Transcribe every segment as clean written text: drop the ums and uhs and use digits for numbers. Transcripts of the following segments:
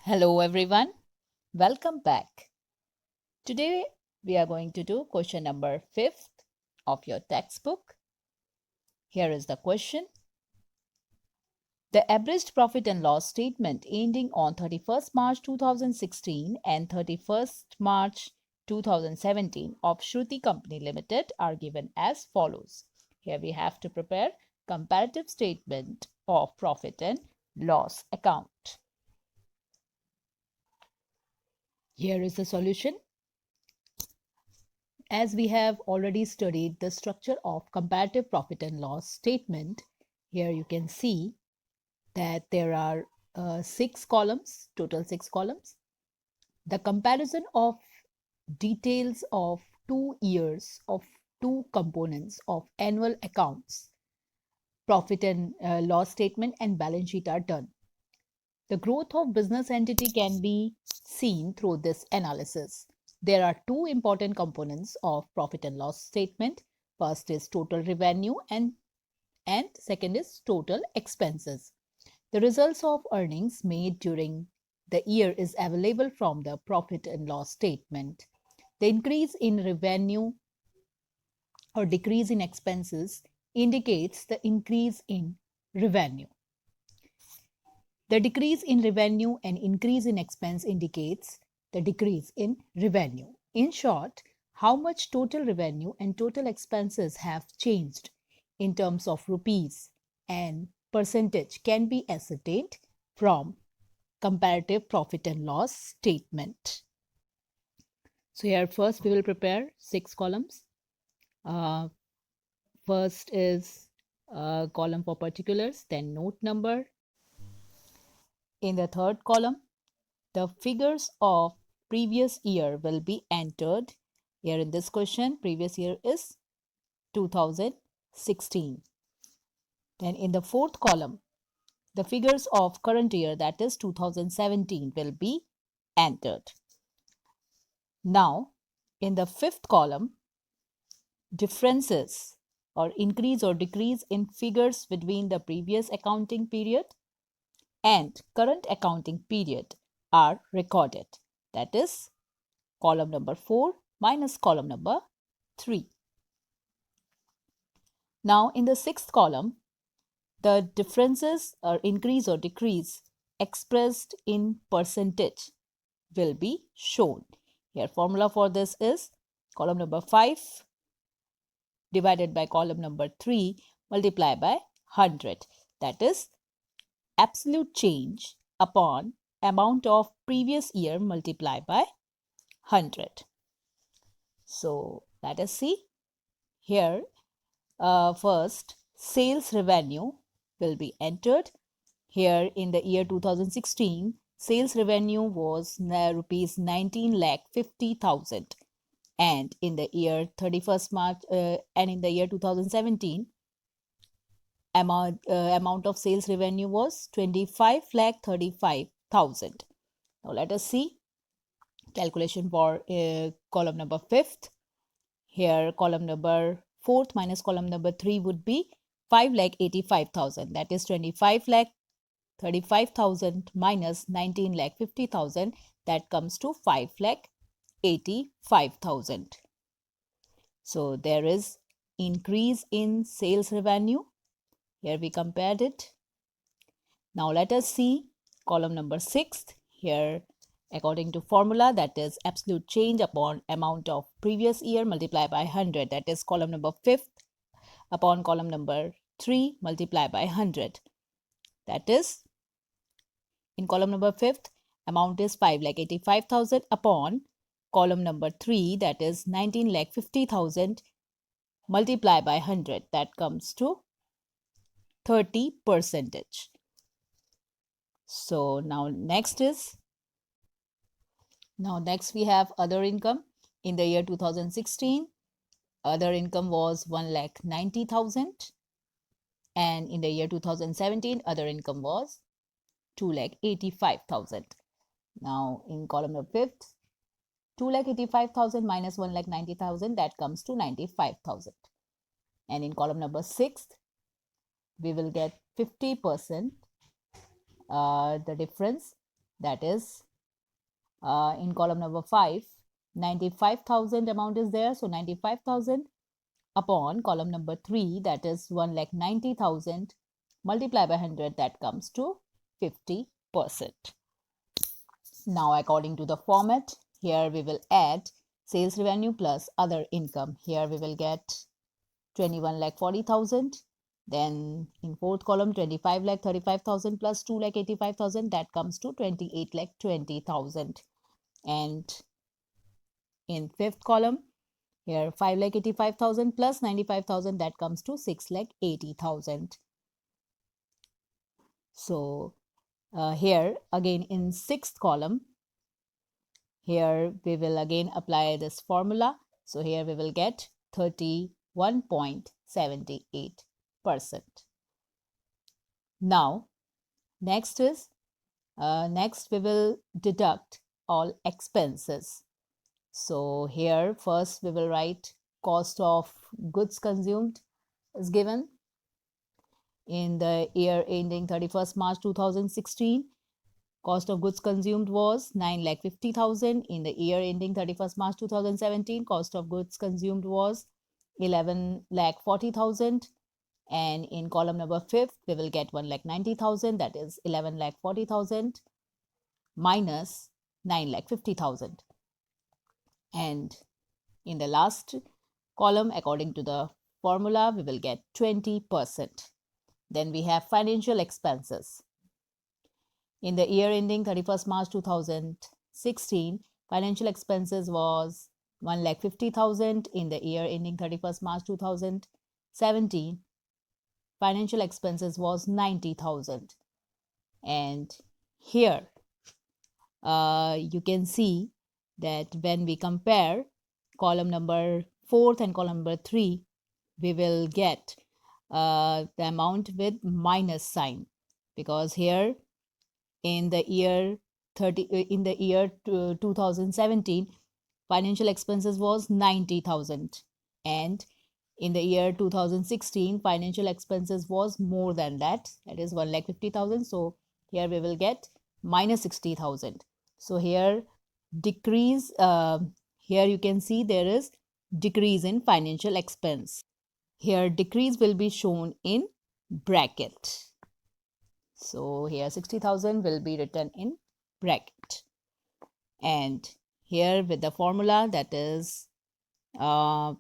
Hello everyone, welcome back. Today we are going to do question number 5th of your textbook. Here is the question. The average profit and loss statement ending on 31st March 2016 and 31st March 2017 of Shruti Company Limited are given as follows. Here we have to prepare comparative statement of profit and loss account. Here is the solution. As we have already studied the structure of comparative profit and loss statement, here you can see that there are 6 columns, total 6 columns. The comparison of details of 2 years of 2 components of annual accounts, profit and loss statement and balance sheet are done. The growth of business entity can be seen through this analysis. There are 2 important components of profit and loss statement. First is total revenue and second is total expenses. The results of earnings made during the year is available from the profit and loss statement. The increase in revenue or decrease in expenses indicates the increase in revenue. The decrease in revenue and increase in expense indicates the decrease in revenue. In short, how much total revenue and total expenses have changed in terms of rupees and percentage can be ascertained from comparative profit and loss statement. So here first we will prepare 6 columns. First is column for particulars, then note number. In the third column, the figures of previous year will be entered. Here in this question, previous year is 2016. Then in the fourth column, the figures of current year, that is 2017, will be entered. Now, in the fifth column, differences or increase or decrease in figures between the previous accounting period and current accounting period are recorded. That is column number 4 minus column number 3. Now in the sixth column, the differences or increase or decrease expressed in percentage will be shown. Here formula for this is column number 5 divided by column number 3 multiplied by 100. That is absolute change upon amount of previous year multiplied by 100. So let us see. Here first sales revenue will be entered. Here in the year 2016, sales revenue was rupees 19,50,000, and in the year 31st March and in the year 2017, amount of sales revenue was 25,35,000. Now let us see calculation for column number 5th. Here column number 4th minus column number 3 would be 5,85,000. That is 25,35,000 minus 19,50,000. That comes to 5,85,000. So there is increase in sales revenue. Here we compared it. Now let us see column number 6. Here according to formula, that is absolute change upon amount of previous year multiplied by 100. That is column number 5th upon column number 3 multiplied by 100. That is in column number 5th amount is 5,85,000 upon column number 3, that is 19,50,000 multiplied by 100. That comes to 30%. So now next we have other income. In the year 2016, other income was 1,90,000, and in the year 2017, other income was 2,85,000. Now in column number 5th, 2,85,000 minus 1,90,000, that comes to 95,000. And in column number 6th, we will get 50%, the difference that is in column number 5, 95,000 amount is there. So 95,000 upon column number 3, that is 1,90,000, multiply by 100, that comes to 50%. Now, according to the format, here we will add sales revenue plus other income. Here we will get 21,40,000. Then in fourth column, 25,35,000 plus 2,85,000, that comes to 28,20,000. And in fifth column, here 5,85,000 plus 95,000, that comes to 6,80,000. So here again in sixth column, here we will again apply this formula. So here we will get 31.78%. Now next is next we will deduct all expenses. So here first we will write cost of goods consumed is given. In the year ending 31st March 2016, cost of goods consumed was 9,50,000. In the year ending 31st March 2017, cost of goods consumed was 11,40,000. And in column number 5, we will get 1,90,000, that is 11,40,000 minus 9,50,000. And in the last column, according to the formula, we will get 20%. Then we have financial expenses. In the year ending 31st March 2016, financial expenses was 1,50,000. In the year ending 31st March 2017, financial expenses was 90,000. And here you can see that when we compare column number 4 and column number 3, we will get the amount with minus sign, because here in the year 2017, financial expenses was 90,000, and in the year 2016, financial expenses was more than that, that is 1,50,000. So here we will get minus 60,000. So here decrease, here you can see there is decrease in financial expense. Here decrease will be shown in bracket. So here 60,000 will be written in bracket. And here with the formula, that is column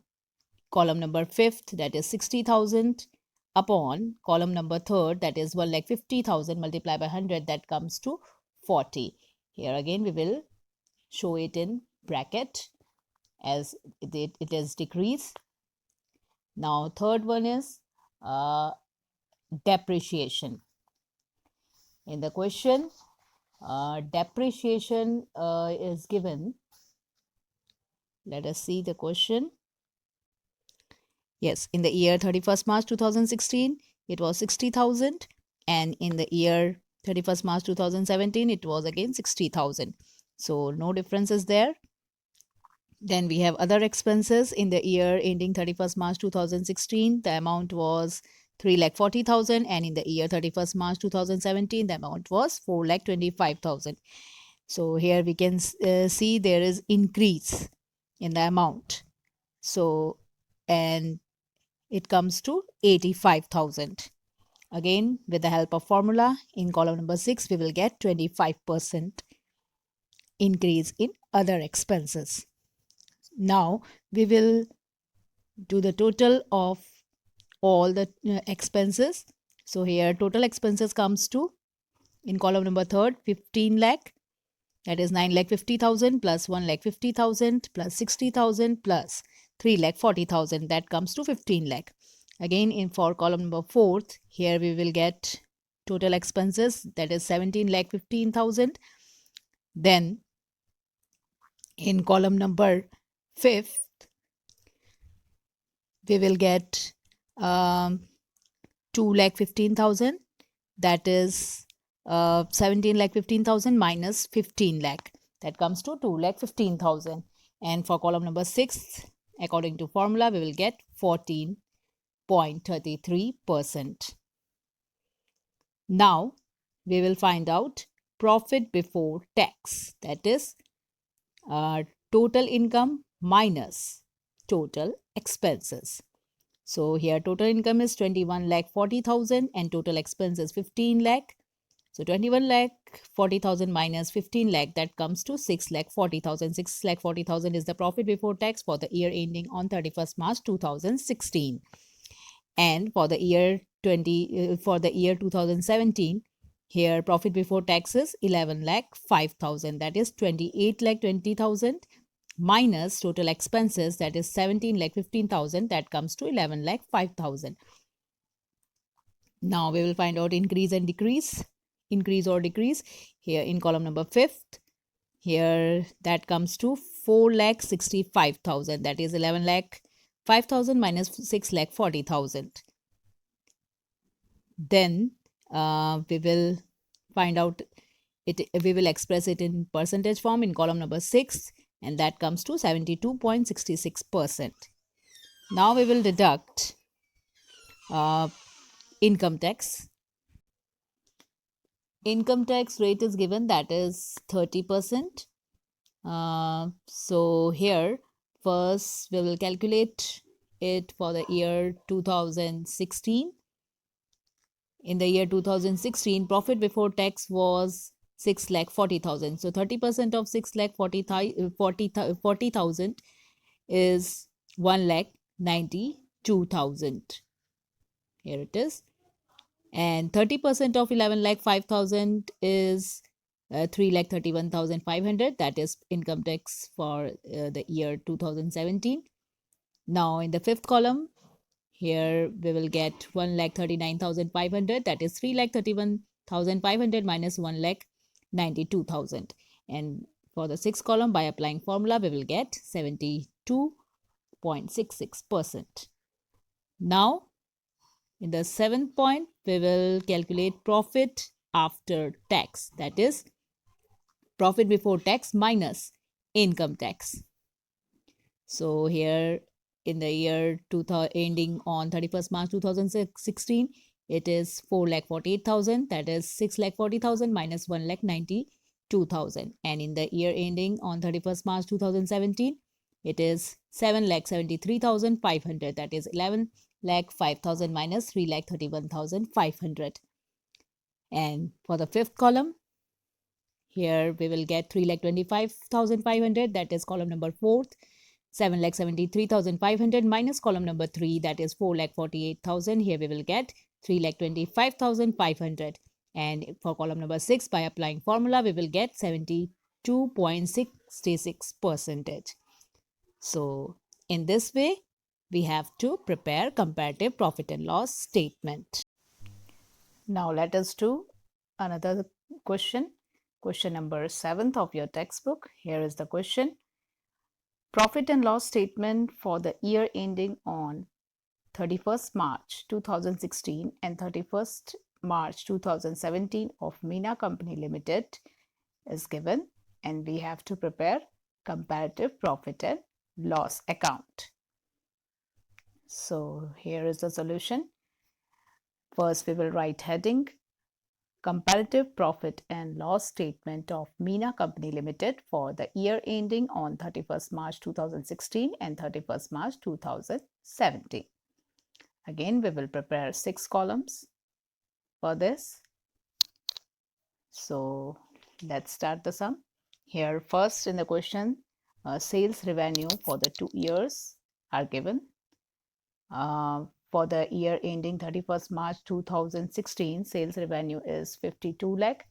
number 5th, that is 60,000 upon column number 3rd, that is 1,50,000 multiplied by 100, that comes to 40. Here again we will show it in bracket as it is decrease. Now third one is depreciation. In the question, depreciation is given. Let us see the question. Yes, in the year 31st March 2016, it was 60,000, and in the year 31st March 2017, it was again 60,000. So no difference is there. Then we have other expenses. In the year ending 31st March 2016, the amount was 3,40,000, and in the year 31st March 2017, the amount was 4,25,000. So here we can see there is increase in the amount. So, and it comes to 85,000. Again, with the help of formula, in column number 6, we will get 25% increase in other expenses. Now, we will do the total of all the expenses. So here total expenses comes to, in column number 3rd, 15 lakh, that is 9,50,000 plus 1,50,000 plus 60,000 plus 3,40,000, that comes to 15 lakh. Again, in for column number 4th, here we will get total expenses, that is 17,15,000. Then in column number 5th, we will get 2,15,000, that is 17,15,000 minus 15 lakh, that comes to 2,15,000. And for column number 6, according to formula, we will get 14.33%. Now we will find out profit before tax, that is total income minus total expenses. So here total income is 21 lakh 40,000 and total expenses 15 lakh. So 21 lakh 40,000 minus 15 lakh, that comes to 6 lakh 40,000. 6 lakh 40,000 is the profit before tax for the year ending on 31st March 2016. And for the year 2017, here profit before tax is 11 lakh 5,000, that is 28 lakh 20,000 minus total expenses, that is 17 lakh 15,000, that comes to 11 lakh 5,000. Now we will find out increase and decrease, increase or decrease. Here in column number 5th, here that comes to 4 lakh 65,000, that is 11 lakh 5,000 minus 6 lakh 40,000. Then we will find out it, we will express it in percentage form in column number 6, and that comes to 72.66%. Now we will deduct income tax. Income tax rate is given, that is 30%. So here first we will calculate it for the year 2016. In the year 2016, profit before tax was 6 lakh 40,000. So 30% of 6 lakh 40,000 is 1 lakh 92,000. Here it is. And 30% of 11 lakh 5,000 is 3 lakh 31,500. That is income tax for the year 2017. Now in the 5th column, here we will get 1 lakh 39,500, that is 3 lakh 31,500 minus 1 lakh 92,000. And for the 6th column, by applying formula, we will get 72.66%. Now in the 7th point, we will calculate profit after tax, that is profit before tax minus income tax. So here in the year 2000 ending on 31st March 2016, it is 4 lakh 48,000, that is 6 lakh 40,000 minus 1 lakh 92,000. And in the year ending on 31st March 2017, it is 7 lakh 73,500, that is 11 lakh 5,000 minus 3 lakh 31,500. And for the 5th column, here we will get 3 lakh 25,500, that is column number 4th. 7 lakh 73,500 minus column number 3, that is 4 lakh 48,000. Here we will get 3 lakh 25,500. And for column number 6, by applying formula, we will get 72.66%. So in this way, we have to prepare comparative profit and loss statement. Now let us do another question. Question number 7th of your textbook. Here is the question. Profit and loss statement for the year ending on 31st March 2016 and 31st March 2017 of Meena Company Limited is given, and we have to prepare comparative profit and loss account. So here is the solution. First, we will write heading comparative profit and loss statement of Meena Company Limited for the year ending on 31st March 2016 and 31st March 2017. Again, we will prepare 6 columns for this. So let's start the sum. Here first in the question, sales revenue for the 2 years are given. For the year ending 31st March 2016, sales revenue is 52 lakh,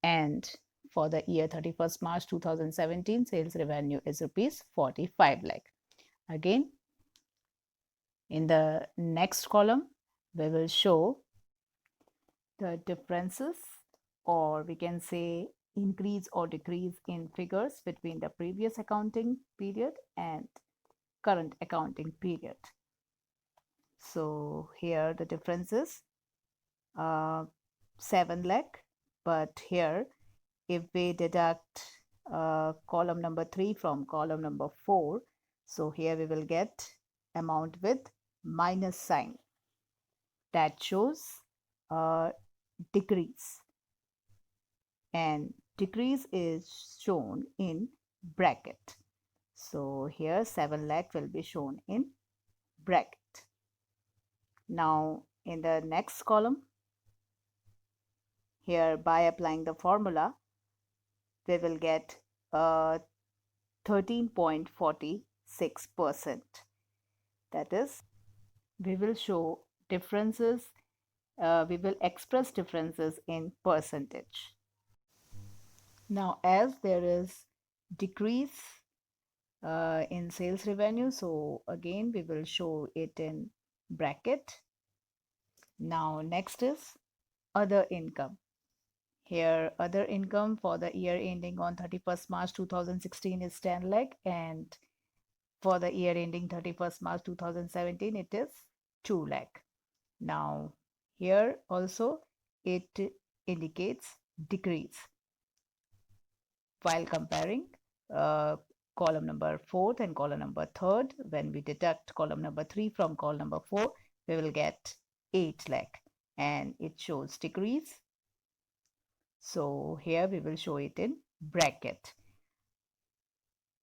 and for the year 31st March 2017, sales revenue is rupees 45 lakh. Again, in the next column, we will show the differences, or we can say increase or decrease in figures between the previous accounting period and current accounting period. So here the difference is 7 lakh, but here if we deduct column number 3 from column number 4, so here we will get amount with minus sign, that shows decrease. and decrease is shown in bracket. So here 7 lakh will be shown in bracket. Now in the next column, here by applying the formula, we will get 13.46%. That is, we will show differences, we will express differences in percentage. Now, as there is decrease in sales revenue, so again we will show it in bracket. Now, next is other income. Here, other income for the year ending on 31st March 2016 is 10 lakh, and for the year ending 31st March 2017, it is 2 lakh. Now, here also it indicates decrease while comparing column number 4th and column number 3rd. When we deduct column number 3 from column number 4, we will get 8 lakh, and it shows decrease. So here we will show it in bracket.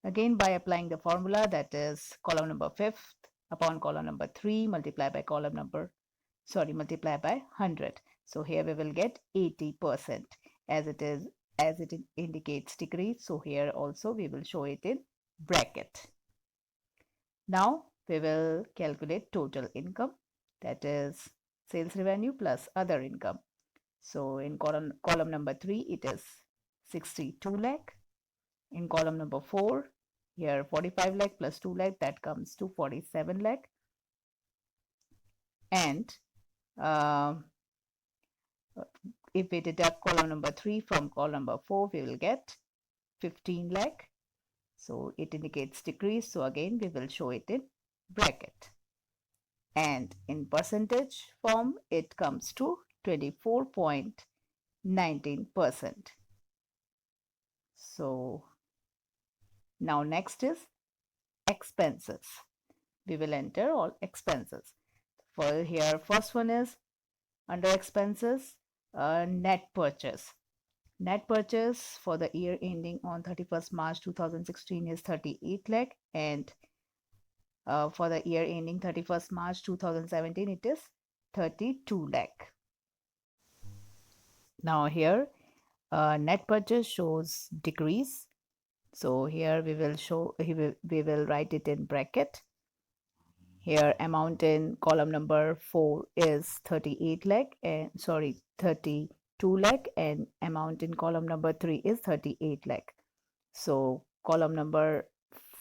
Again, by applying the formula, that is column number 5th upon column number 3 multiplied by multiplied by 100. So here we will get 80%, as it indicates decrease. So here also we will show it in bracket. Now we will calculate total income, that is sales revenue plus other income. So in column number 3, it is 62 lakh. In column number 4, here 45 lakh plus 2 lakh, that comes to 47 lakh. And if we deduct column number 3 from column number 4, we will get 15 lakh. So it indicates decrease. So again, we will show it in bracket. And in percentage form, it comes to 24.19%. So now next is expenses. We will enter all expenses. For here, first one is under expenses, net purchase. Net purchase for the year ending on 31st March 2016 is 38 lakh, and for the year ending 31st March 2017, it is 32 lakh. Now here, net purchase shows decrease. So here we will write it in bracket. Here amount in column number 4 is 38 lakh and 32 lakh, and amount in column number 3 is 38 lakh. So column number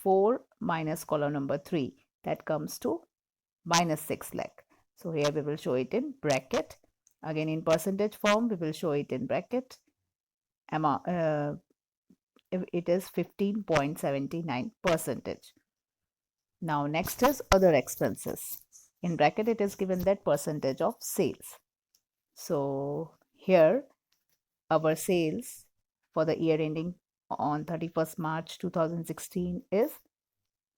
4 minus column number 3, that comes to minus 6 lakh. So here we will show it in bracket. Again in percentage form, we will show it in bracket. It is 15.79%. Now next is other expenses. In bracket, it is given that percentage of sales. So here our sales for the year ending on 31st March 2016 is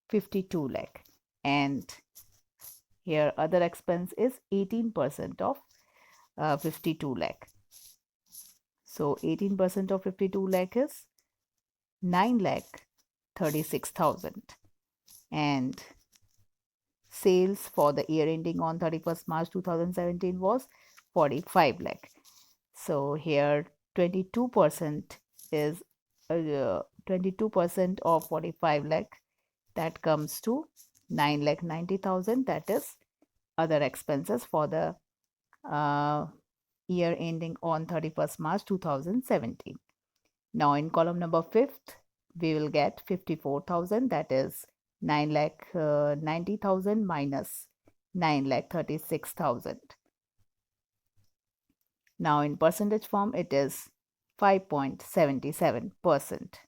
52 lakh, and here other expense is 18% of 52 lakh. So 18% of 52 lakh is 9 lakh 36,000, and sales for the year ending on 31st March 2017 was 45 lakh. So here 22% is 22% of 45 lakh, that comes to 9 lakh 90,000. That is other expenses for the year ending on 31st March 2017. Now in column number 5th, we will get 54,000, that is 9 lakh 90,000 minus 9 lakh 36,000. Now in percentage form, it is 5.77%.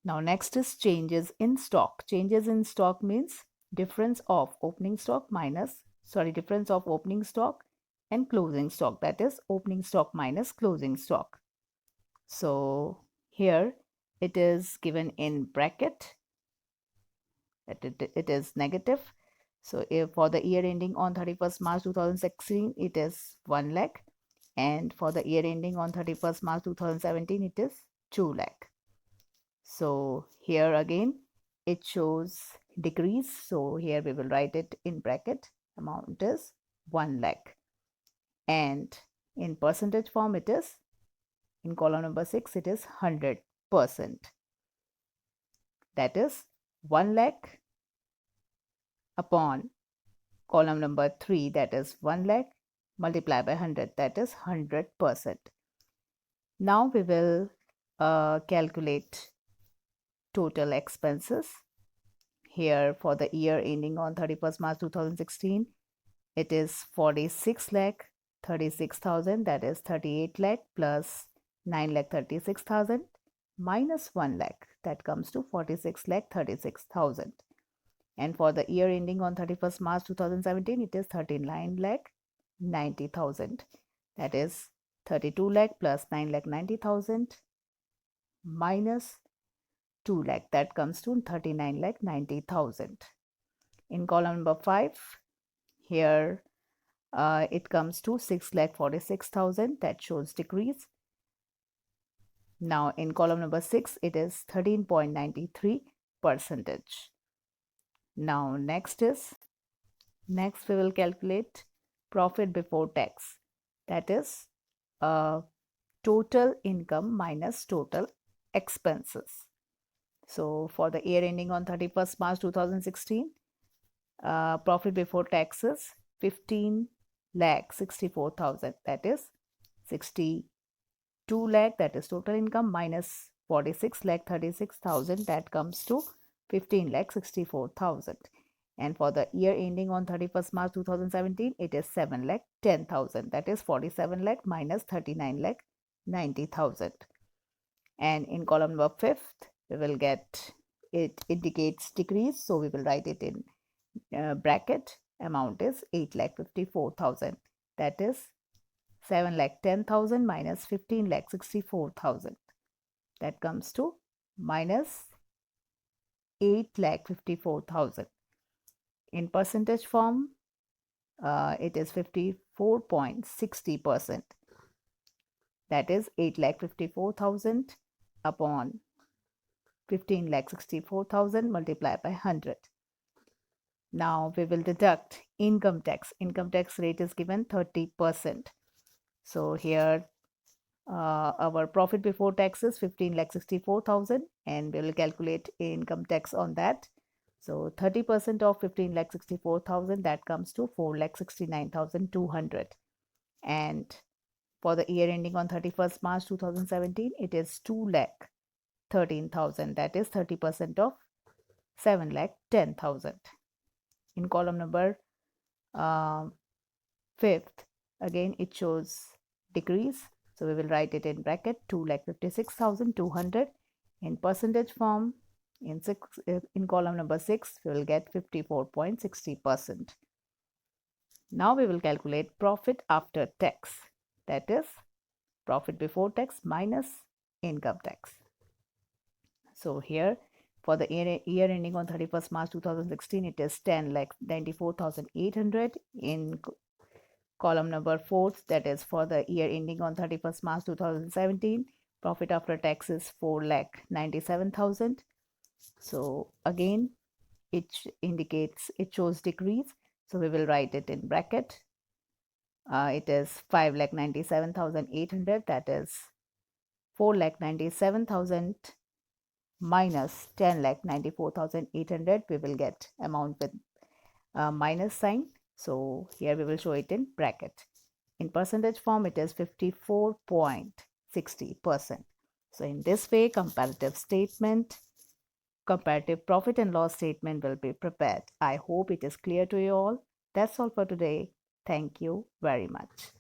Now next is changes in stock. Changes in stock means difference of opening stock and closing stock, that is opening stock minus closing stock. So here it is given in bracket that it is negative. So if for the year ending on 31st March 2016, it is 1 lakh, and for the year ending on 31st March 2017 it is 2 lakh. So here again it shows decrease, so here we will write it in bracket, amount is 1 lakh, and in percentage form it is, in column number 6 it is 100%, that is 1 lakh upon column number 3, that is 1 lakh multiplied by 100, that is 100%. Now we will calculate total expenses. Here for the year ending on 31st March 2016, it is 46 lakh 36,000, that is 38 lakh plus 9 lakh 36,000 minus 1 lakh, that comes to 46 lakh 36,000. And for the year ending on 31st March 2017, it is 39 lakh 90,000, that is 32 lakh plus 9 lakh 90,000 minus 2 lakh, that comes to 39 lakh 90,000. In column number 5, here it comes to 6 lakh 46,000, that shows decrease. Now in column number 6, it is 13.93%. Now next we will calculate profit before tax, that is total income minus total expenses. So for the year ending on 31st March 2016, profit before taxes 15 lakh 64,000, that is 62 lakh, that is total income, minus 46 lakh 36,000, that comes to 15 lakh 64,000. And for the year ending on 31st March 2017, it is 7 lakh 10,000, that is 47 lakh minus 39 lakh 90,000. And in column number 5th, we will get, it indicates decrease, so we will write it in bracket, amount is 8 lakh 54,000, that is 7 lakh 10,000 minus 15 lakh 64,000, that comes to minus 8 lakh 54,000. In percentage form, it is 54.60%, that is 8 lakh 54,000 upon 15 lakh 64,000 multiplied by 100. Now we will deduct income tax. Income tax rate is given 30%. So here our profit before tax is 15 lakh 64,000, and we will calculate income tax on that. So 30% of 15 lakh 64,000, that comes to 4 lakh 69,200. And for the year ending on 31st March 2017, it is 2 lakh 13,000, that is 30% of 7 lakh 10,000. In column number 5th, again it shows decrease, so we will write it in bracket, 2 lakh 56,200. In percentage form, in column number 6, we will get 54.60%. Now we will calculate profit after tax, that is profit before tax minus income tax. So here for the year ending on 31st March 2016, it is 10 lakh 94,800. In column number 4, that is for the year ending on 31st March 2017, profit after tax is 4 lakh 97,000. So again it indicates, it shows decrease, so we will write it in bracket. It is 5 lakh 97,800, that is 4 lakh 97,000 minus 10 lakh 94,800. We will get amount with minus sign, so here we will show it in bracket. In percentage form, it is 54.60%. So in this way, comparative profit and loss statement will be prepared. I hope it is clear to you all. That's all for today. Thank you very much.